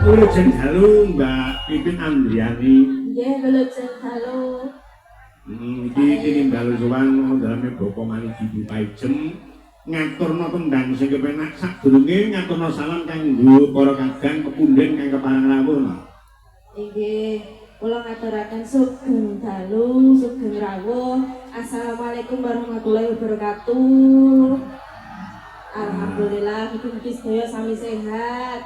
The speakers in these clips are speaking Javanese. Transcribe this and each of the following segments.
Wilujeng dalu Mbak Pipin Andriani. Nggih, wilujeng dalu. Iki nimbalu sowan daleme Bapak Manigi Paijem ngaturna tembang sing kepenak sadurunge ngaturna salam kanggo para kadang pepundhen kang kepareng rawuh. Nggih, kula ngaturaken sugeng dalu, sugeng rawuh. Assalamualaikum warahmatullahi wabarakatuh. Alhamdulillah, mugi-mugi sedaya sami sehat.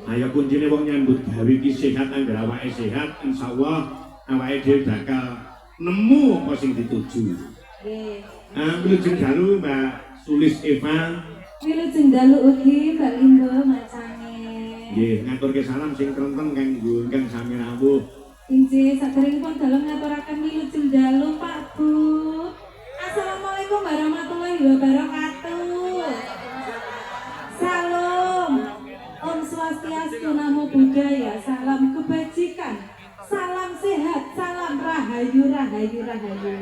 Ayo kuncine wong nyambut gawe iki sehat anggere awake sehat, insyaallah awake dhewe bakal nemu apa sing dituju. Nggih. Wilujeng dalu Mbak Sulis Eva. Wilujeng dalu ugi Mbak Lindo Macange. Nggih, ngaturke salam sing krenten kanggo ingkang sami rawuh. Inggih, saderengipun dalu ngaturaken wilujeng dalu Pak Bu. Assalamualaikum warahmatullahi wabarakatuh. Salam. Om Swastiastu, Namo Buddhaya, salam kebajikan, salam sehat, salam rahayu, rahayu, rahayu.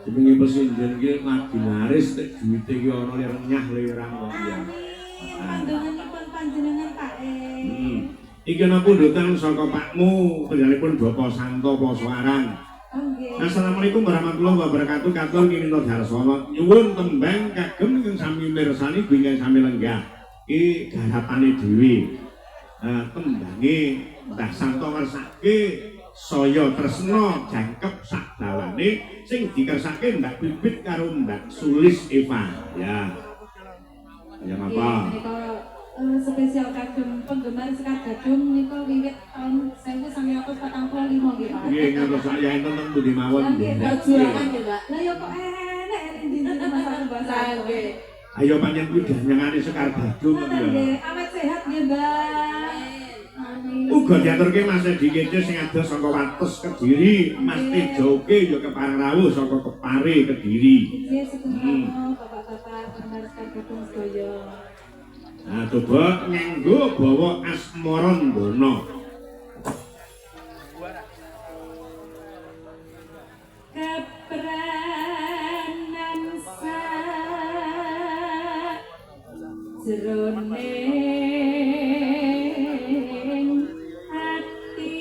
Jenenge presiden iki lagi laris nek duwite iki ana renyah lirang kok ya. Amin. Pandonganipun panjenengan Pak E. Iki ana pundutan saka Pakmu, panjenenganipun Bapak Santo Poswaran. Nggih. Assalamualaikum warahmatullahi wabarakatuh. Katur Kinto Darsono nyuwun tembang kagem ingkang sami mirsani ingkang sami lenggah. Iki garapane dhewe. Tembange Mbah Santo ngersake saya tresna jangkep sak dawane sing dikersake Mbak Bibit karo Mbak Sulis Eva. Ya. Ya apa? Spesial kagem penggemar Sekar Gadung nika wiwit tahun 1945 nggih Pak. Nggih, ngantos saya enten teng pundi mawon. Nggih, perjuangan nggih Mbak. Lah ya kok enek ndi-ndi Mas aku basa nggih. Ayo panjenengan kuwi danyangane Sekar Gadung kok ya. Nggih, awet sehat nggih Mbak. Amin. Uga diaturke Mas Edi Kece sing ados saka Wates Kediri, Mas Tejoke ya kepareng rawuh saka Kepare Kediri. Nggih, semoga bapak-bapak penggemar Sekar Gadung sedaya. Nah, coba nganggo bawa asmara ndono. Kepranan sa jroning ati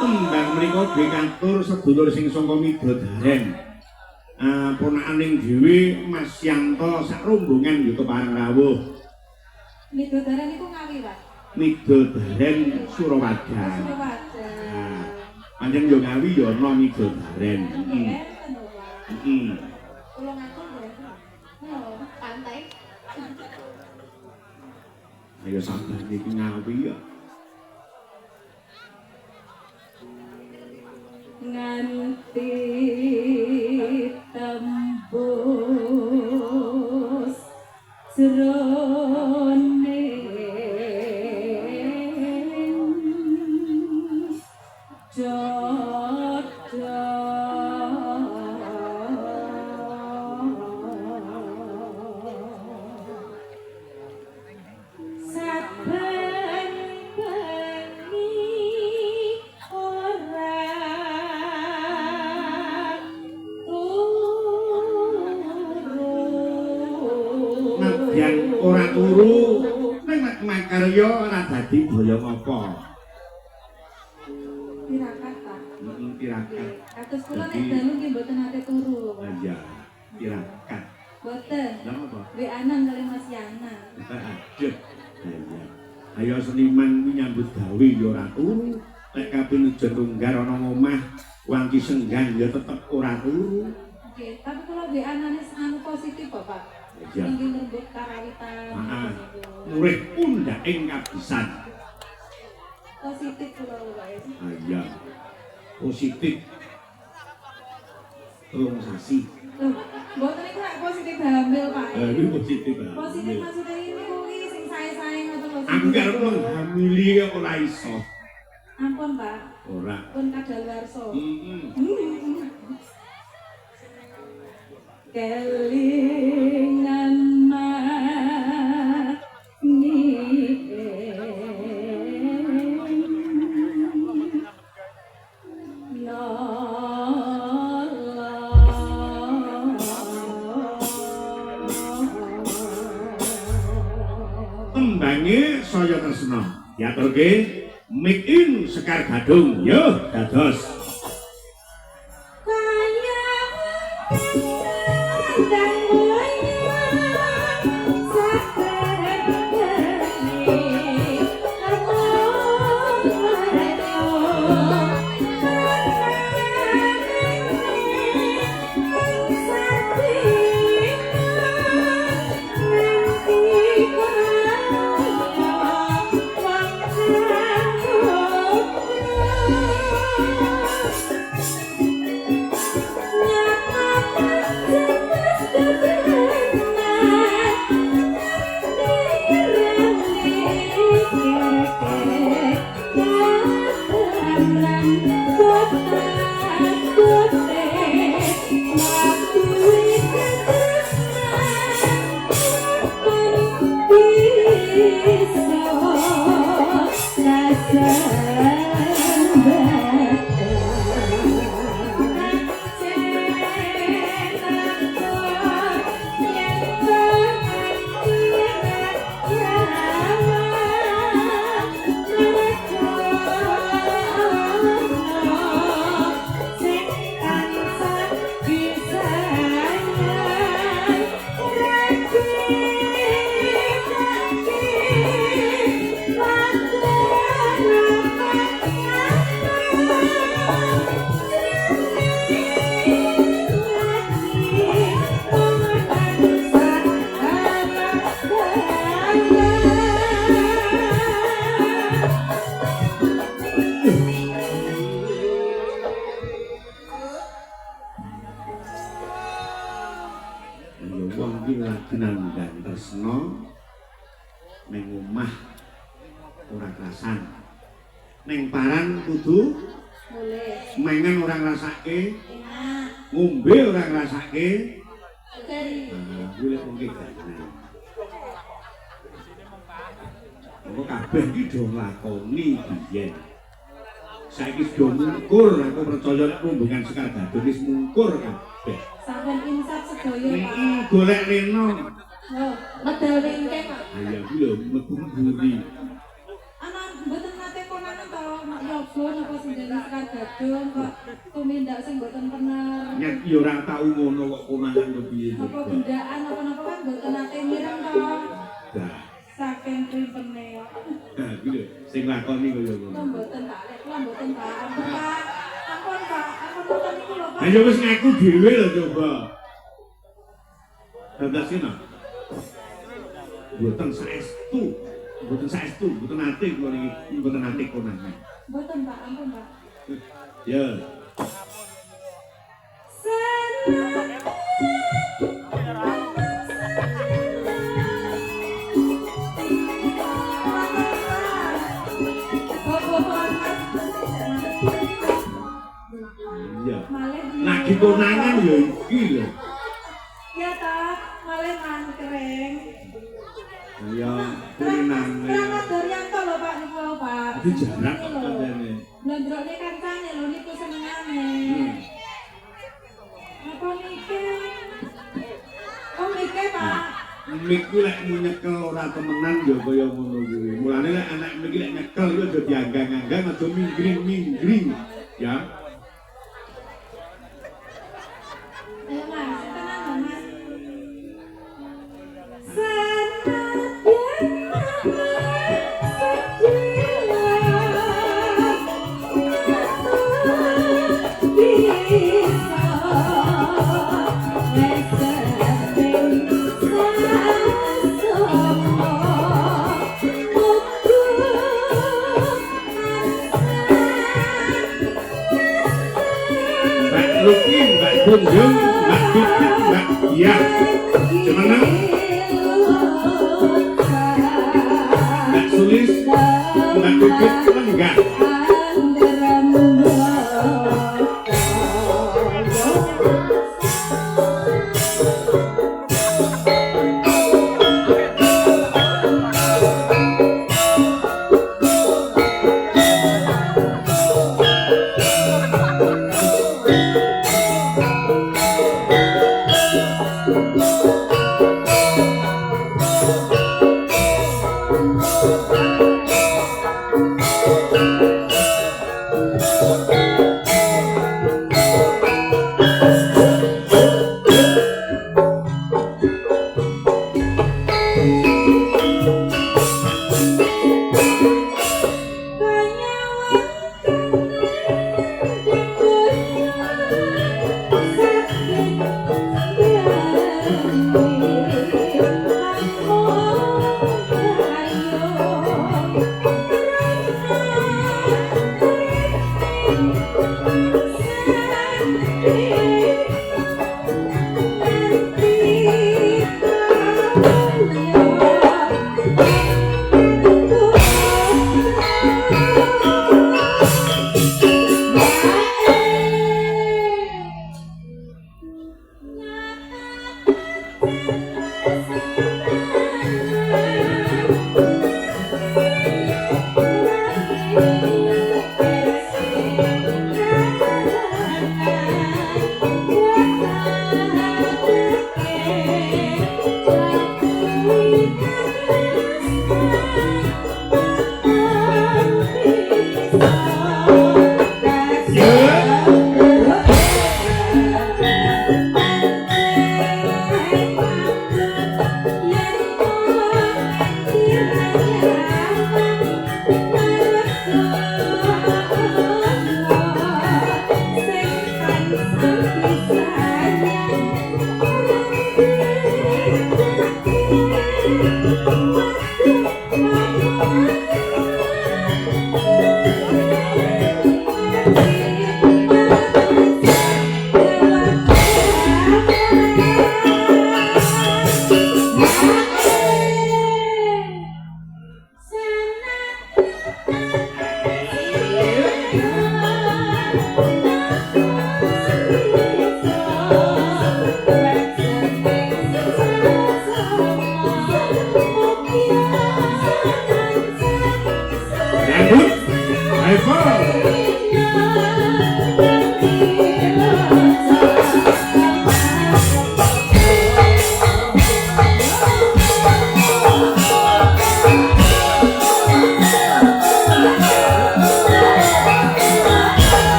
Tembang mriku dikatur sedulur sing saka Midodaren. Ponakaning dhewe Mas Yanto sak rombongan yo kepareng rawuh. Midodaren iku ngawi, Pak. Midodaren Surawadha. Surawadha. Pancen yo ngawi yo ana Midodaren. Kula ngatur nggih. Pantai. Ayo sabar iki ngawi ya. Nganti tembus jroning dada sabar ora turu ning nek makarya ora dadi boyong apa. Tirakat Pak. Tirakat. Kados kula nek dalu nggih mboten nate turu. Iya, tirakat. Mboten. Lha apa? WA-an kali Mas Yana. Aduh. Iya. Ayo seniman kuwi nyambut gawe ya ora turu. Nek kapinujon tunggar ana omah wanci senggang ya tetep ora turu. Oke, tapi kula WA-an anu positif kok Pak. Iya. Nggih nembut karawitan. Murih pundak ing kabisan. Positif kula wae. Iya. Positif. Telung sasi. Loh, mboten iku lek positif hamil Pak. Ini positif. Positif maksudnya ini kuwi sing sae-sae ngoten lho. Anggar menghamili ora iso. Ampun Pak. Ora. Pun kadaluwarsa. Kelingan tembange saya tresna diaturke Make in Sekar Gadung yo dados ngombe ora ngrasake golek wong iki kok kabeh iki do nglakoni biyen saiki do mungkur aku percaya nek rombongan Sekar Gadung wis mungkur kabeh sampeyan insaf sedaya Pak golek reno lho medal wingke Pak ayo iki lho metu mburi ana mboten nate konangan to mak yoga napa sing Sekar Gadung kok tumindak sing mboten bener nek yo ora tau ngono kok konangan kepiye apa gendaan apa-apa kan mboten nate mireng to saking pripene kok nah iki lho sing lakoni kaya ngono mboten Pak lek kula mboten Pak ampun Pak ampun mboten niku lho Pak ayo wis ngaku dhewe lho coba dadasina mboten saestu mboten nate kula niki mboten nate konangan mboten Pak ampun Pak ya lagi konangan ya iki lho iya ta malih mangkreng ya kulinane Keramat Daryanto lho Pak niku lho Pak iki jarak katene blondrone kancane lho niku senengane apa mikir oh mikir Pak mik kuwi lek nyekel ora temenan ya kaya ngono kuwi. Mulane lek anak mik lek nyekel kuwi aja dianggang-anggang, aja minggring-minggring ya. Ayo Mas, tenang dong Mas. Luki, Mbak Gunjung, Mbak Pipit, Mbak Diah. Gimana? Mbak Sulis, Mbak Pipit, enggak.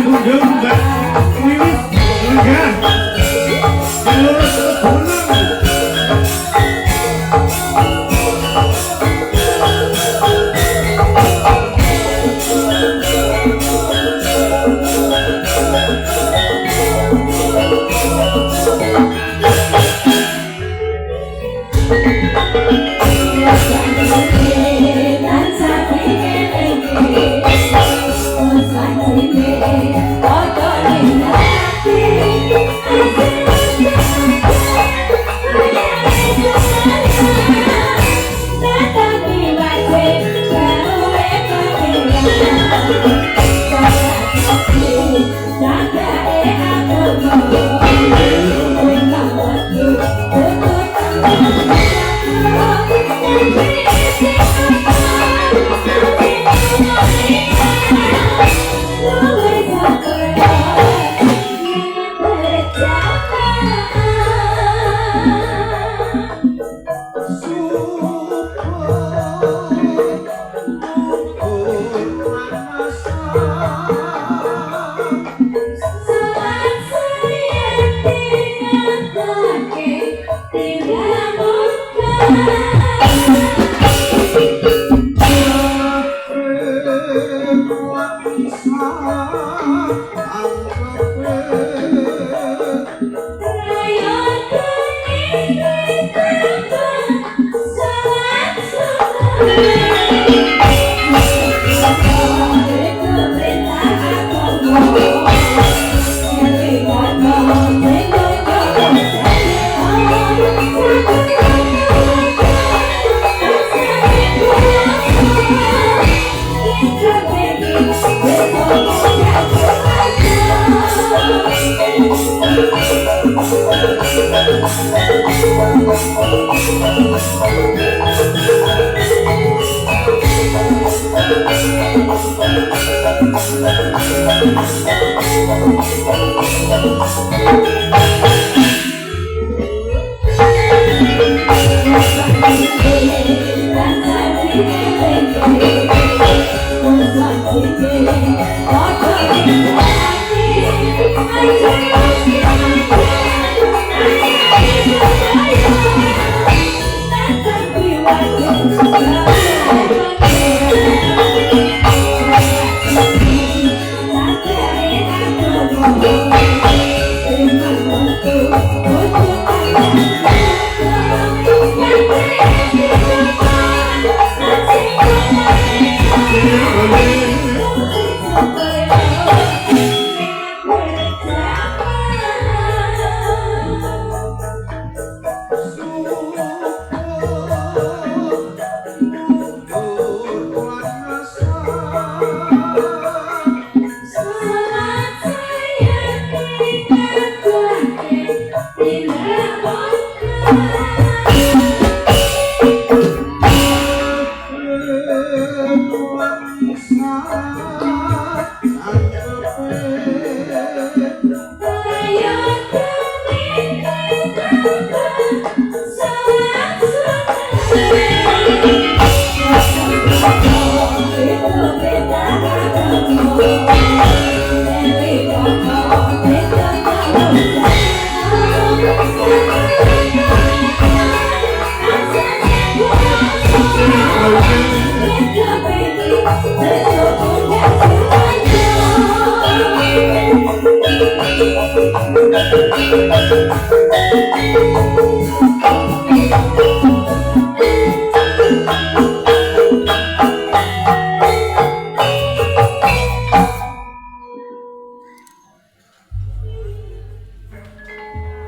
kunjung Mbak Wiwit lenggah jalur gunung.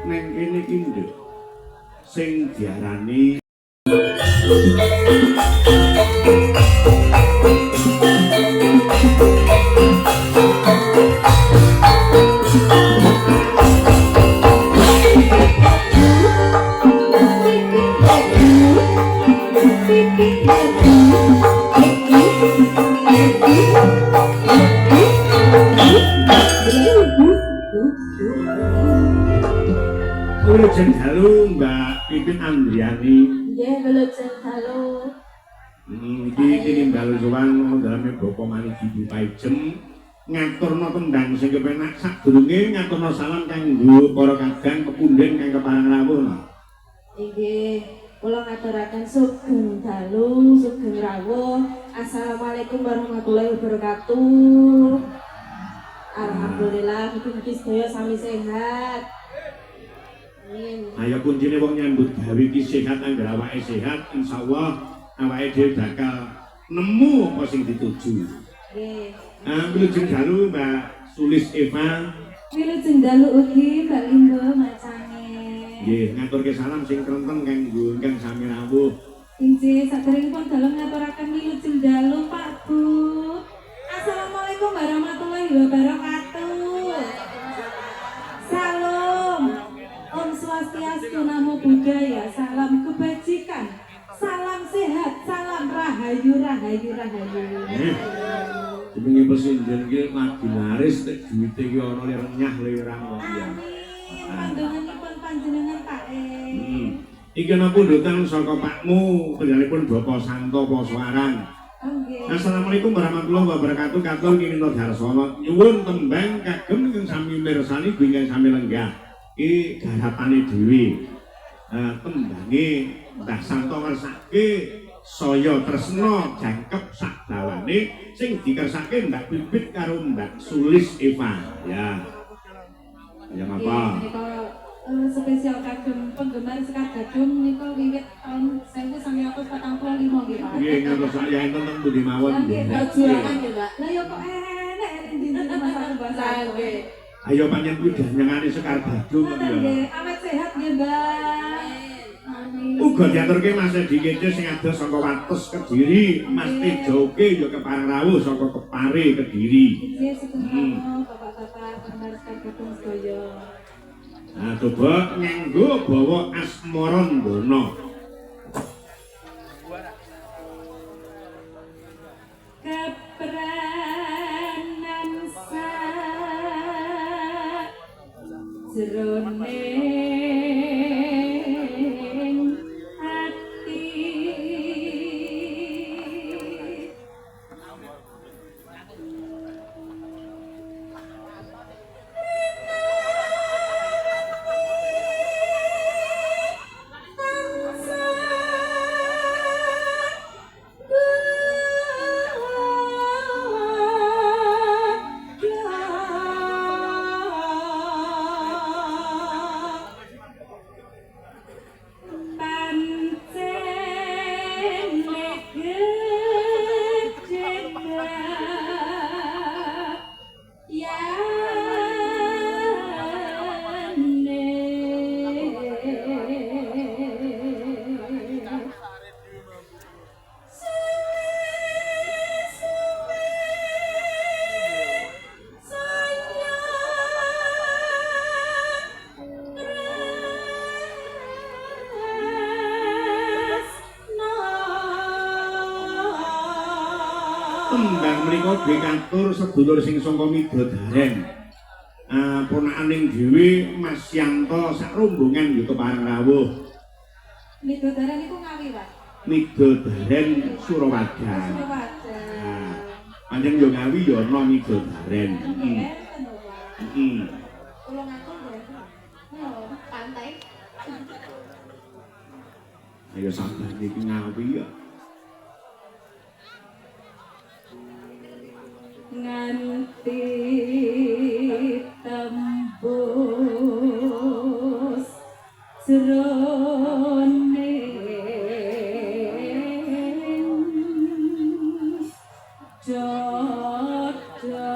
Neng kene iki sing diarani Wilujeng dalu Mbak Pipin Andriani. Nggih, wilujeng dalu. Iki nimbal sowan dalamé Bapak Manigi Paijem ngaturna tendang sing kepenak sadurunge ngaturna salam kanggo para kadang kepunden kang keparang rawuh. Inggih, kula ngaturaken sugeng dalu, sugeng rawuh. Assalamualaikum warahmatullahi wabarakatuh. Alhamdulillah, mugi-mugi sedaya sami sehat. Amin. Ayo kuncine wong nyambut gawe iki sehat anggere awake sehat, insyaallah awake dhewe bakal nemu apa sing dituju. Nggih. Wilujeng dalu Mbak Sulis Eva. Wilujeng dalu ugi Mbak Limbo Macange. Nggih, ngaturke salam sing krenten kanggo ingkang sami rawuh. Inggih, saderengipun dalem ngaturaken wilujeng dalu Pak Bu. Assalamualaikum warahmatullahi wabarakatuh. Salam. Om Swastiastu, Namo Buddhaya, salam kebajikan, salam sehat, salam rahayu, rahayu, rahayu. Jenenge presiden iki lagi laris nek duwite iki ana le renyah le irang kok ya. Amin. Pandonganipun panjenengan Pak E. Iki ana pundutan saka Pakmu, panjenenganipun Bapak Santo Poswaran. Nggih. Assalamualaikum warahmatullahi wabarakatuh. Katur kinto Darsana nyuwun tembang kagem ingkang sami mirsani ingkang sami lenggah. Iki garapane dhewe. Tembange Mbah Santo ngersake saya tresna jangkep sak dawane sing dikersake Mbak Bibit karo Mbak Sulis Eva. Ya. Ya apa? Spesial kagem penggemar Sekar Gadung nika wiwit tahun 1945 nggih Pak. Nggih ngantos saya enten teng pundi mawon. Nggih, perjuangan nggih Mbak. Lah ya kok enek dinding Mas aku bahasa. Nggih. Ayo panjen kuwi danyangane Sekar Gadung kok ya. Nggih, awet sehat nggih Mbak. Amin. Uga diaturke Mas Edi Kece sing ados saka Wates Kediri, Mas Tejoke ya keparang rawuh saka Kepare Kediri. Nggih, sedaya Bapak-bapak penggemar Sekar Gadung sedaya. Nah, coba nganggo bawa asmaran dono. Kepranan sa jroning ati Tembang menika dikatur sedulur sing saka Midodaren. Ponakaning dhewe Mas Yanto sak rombongan ya kepareng rawuh. Midodaren iku ngawi, Pak. Midodaren Surawadha. Surawadha. Panjang yo ngawi yo ana Midodaren. Nggih, enten lho, Pak. Heeh. Kula ngatur nggih. Yo, pantai. Ayo sabar iki ngawi ya. Nganti tembus jroning dada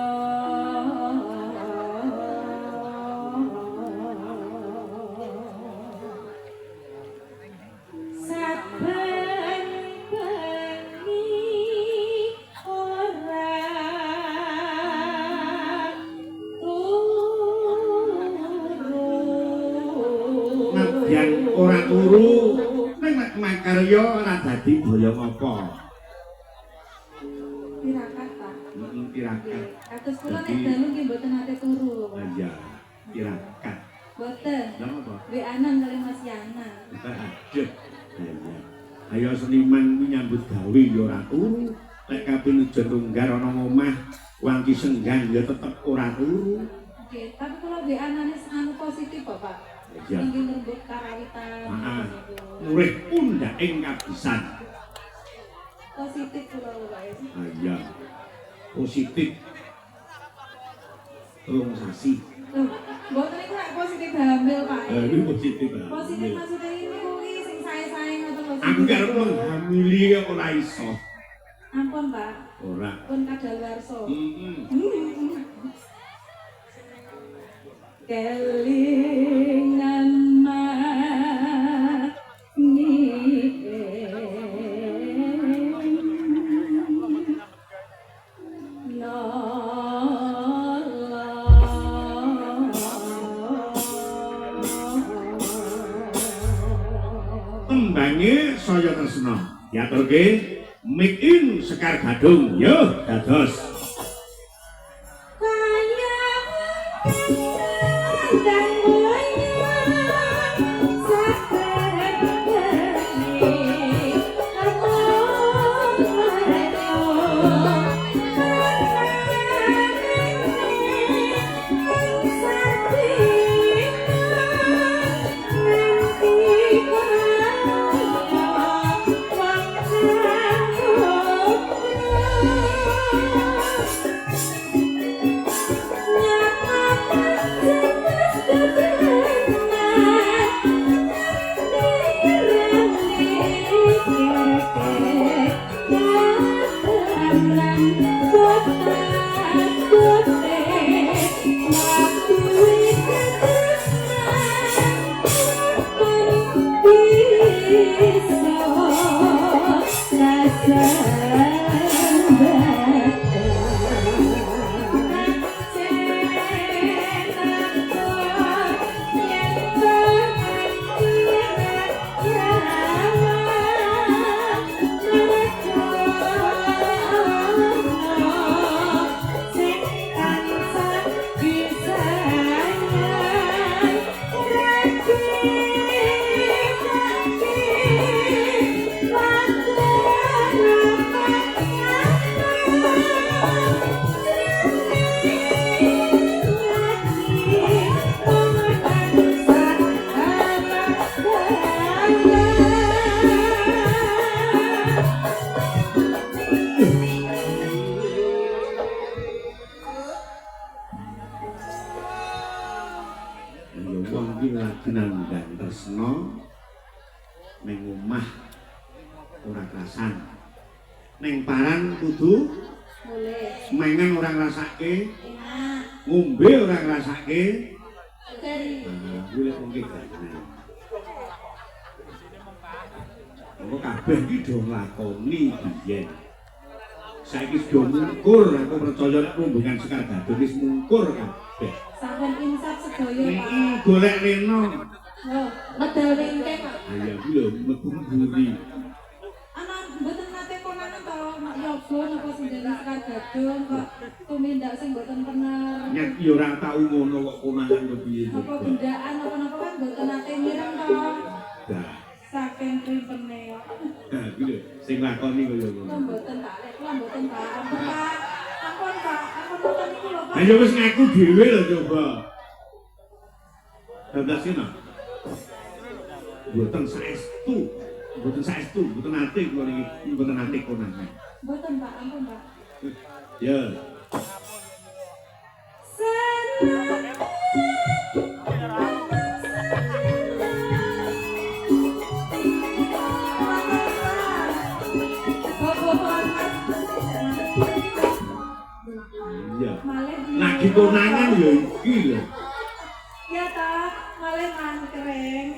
saben bengi ora Nadyan ora turu ning nek makarya ora dadi boyong apa. tirakat, Pak. Tirakat. Kados kula nek dalu nggih mboten nate turu lho, Pak. Iya, tirakat. Mboten. Lha apa? WA-an kali Mas Yana. Aduh. Iya. Ayo seniman kuwi nyambut gawe ya ora turu. Nek kapinujon tunggar ana omah Wangi senggang ya tetep ora turu. Oke, tapi kalau di anane anu positif Bapak. Iya. Ingin ngerebut karawitan. Heeh. gitu. Murih pundak ing kabisan. Positif kula wae. Ah iya. Positif. Telung sasi. Loh, mboten iku nek positif hamil, Pak. Ini positif. Positif maksudnya ini kuwi sing sae-sae ngoten lho. Aku karo menghamili kok ora iso. Ampun, Pak. Ora. Pun kadaluwarsa. Kelingan Tembange saya tresna. Diaturke Make in Sekar Gadung. Yo, dados. Neng paran kudu boleh. mangan orang rasake, Enak. ngombe orang rasake. Dari Kuwi lek wong iki gak. Apa kabeh iki do nglakoni biyen. Saiki do mungkur, aku percaya nek rombongan Sekar Gadung wis mungkur kabeh. sampun insaf sedaya, Pak. Golek reno. Loh, medal ringkeng, Pak. Ayo kuwi lho metu mburi. Ana mboten nate konangan to yoga napa sinjane Sekar Gadung kok tumindak sing mboten bener. Nyet yo ora tau ngono kok konangan kepiye. Apa gendaan apa-apa kan mboten nate mireng to. Dah. Saking primpene kok. Nah, kuwi lho sing lakoni kaya ngono. Kula mboten Pak, lek kula mboten Pak. Ampun Pak. Ampun Pak, ampun mboten niku lho Pak. Ayo wis ngaku dhewe lho coba. Dadasina. Mboten saestu. Mboten saestu, mboten nate kula niki, mboten nate konangan. Mboten Pak, ampun Pak. Ya. Iya. Lagi konangan ya iki lho. Iya ta, malih mangkreng.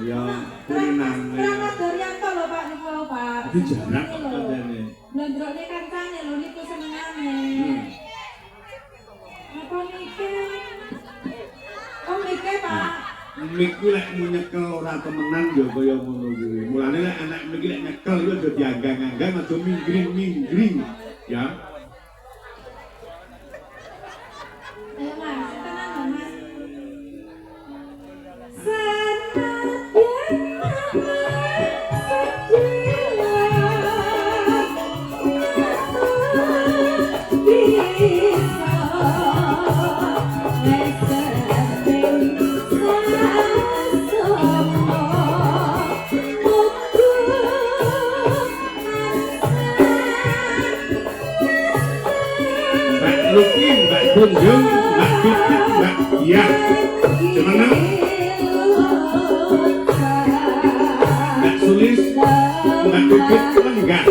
Ya, konangan. Terang Doryanto lho Pak niku lho Pak. Iki jarak katene. Blondrone kancane lho niku senengane. Apa niki? Oh niki Pak. Miku lek nyekel ora temenan ya kaya ngono kuwi. Mulane lek anak miki lek nyekel iku aja dianggang-anggang, aja minggring-minggring. Ya. Ayo Mas, tenang lho Mas. Senang Ini Mbak Kunjung, Mbak Pipit, Mbak Diah. Semenang Mbak Sulis, Mbak Pipit, Lenggah.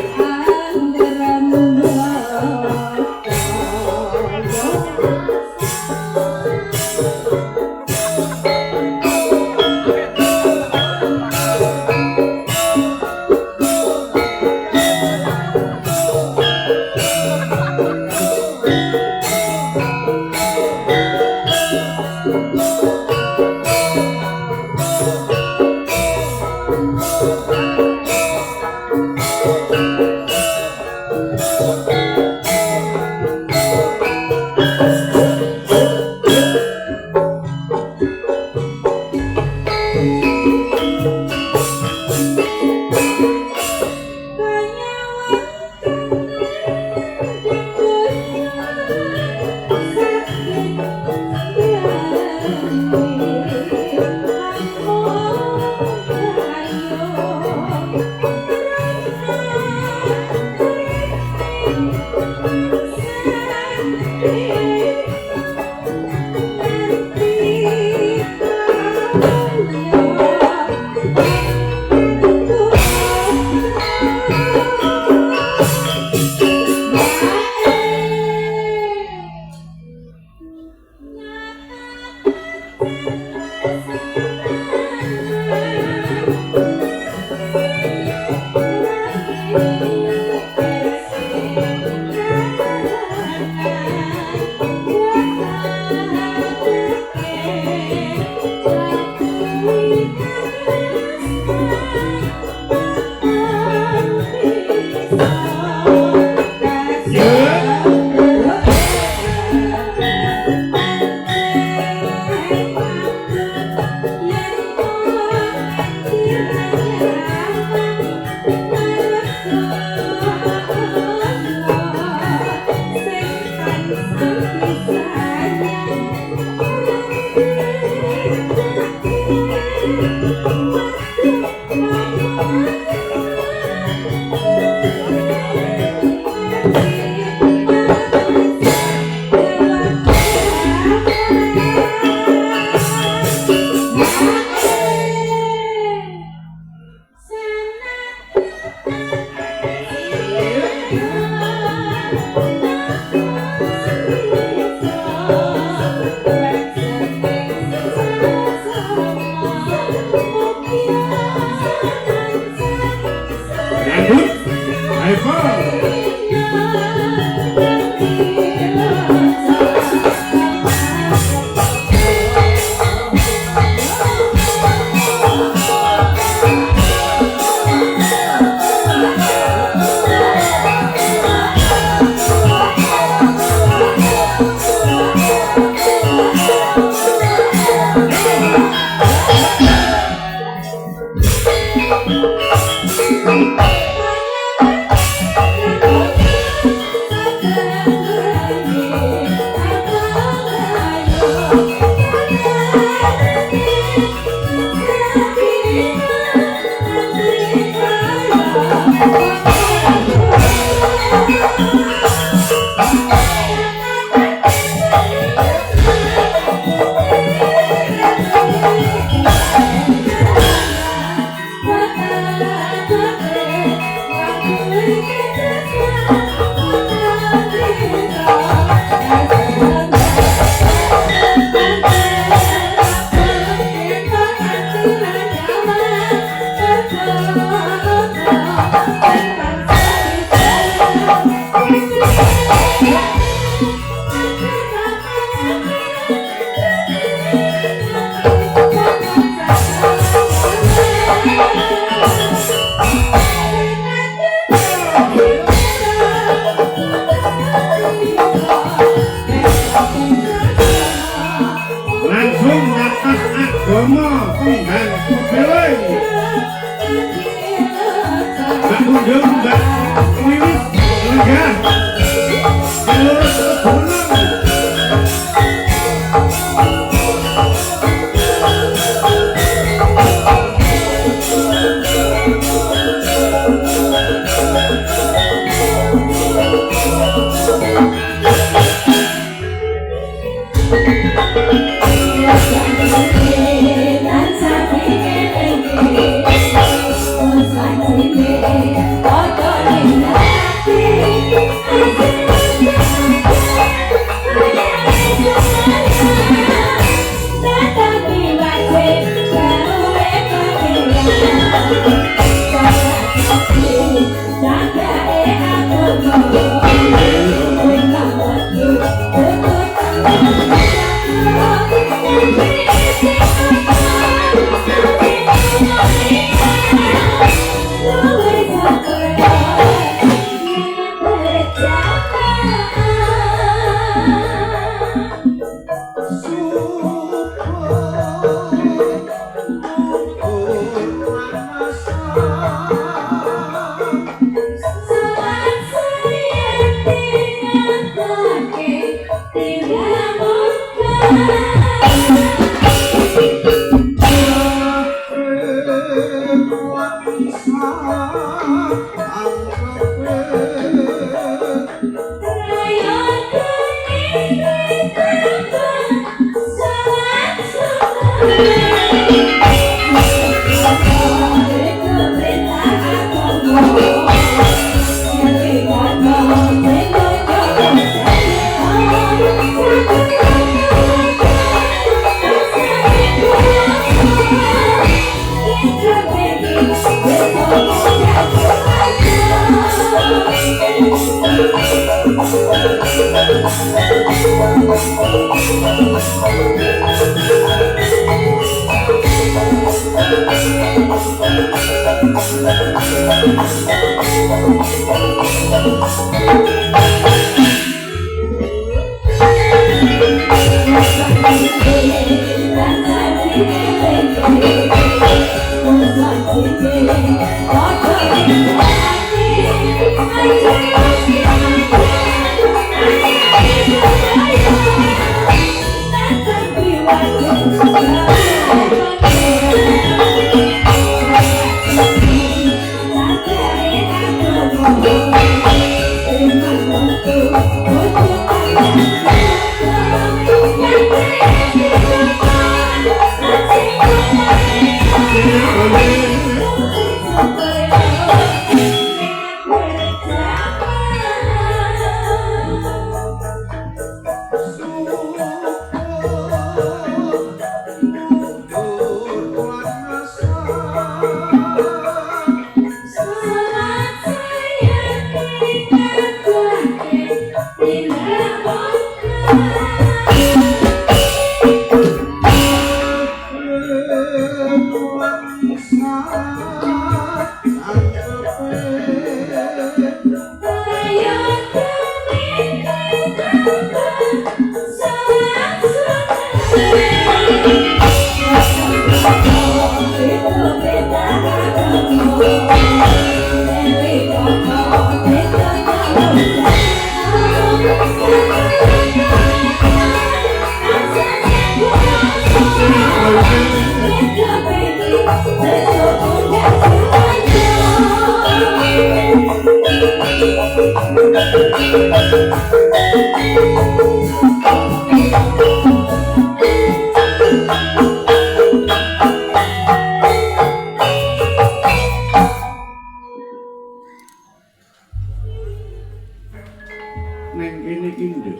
Neng kene iki nduk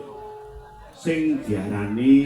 sing diarani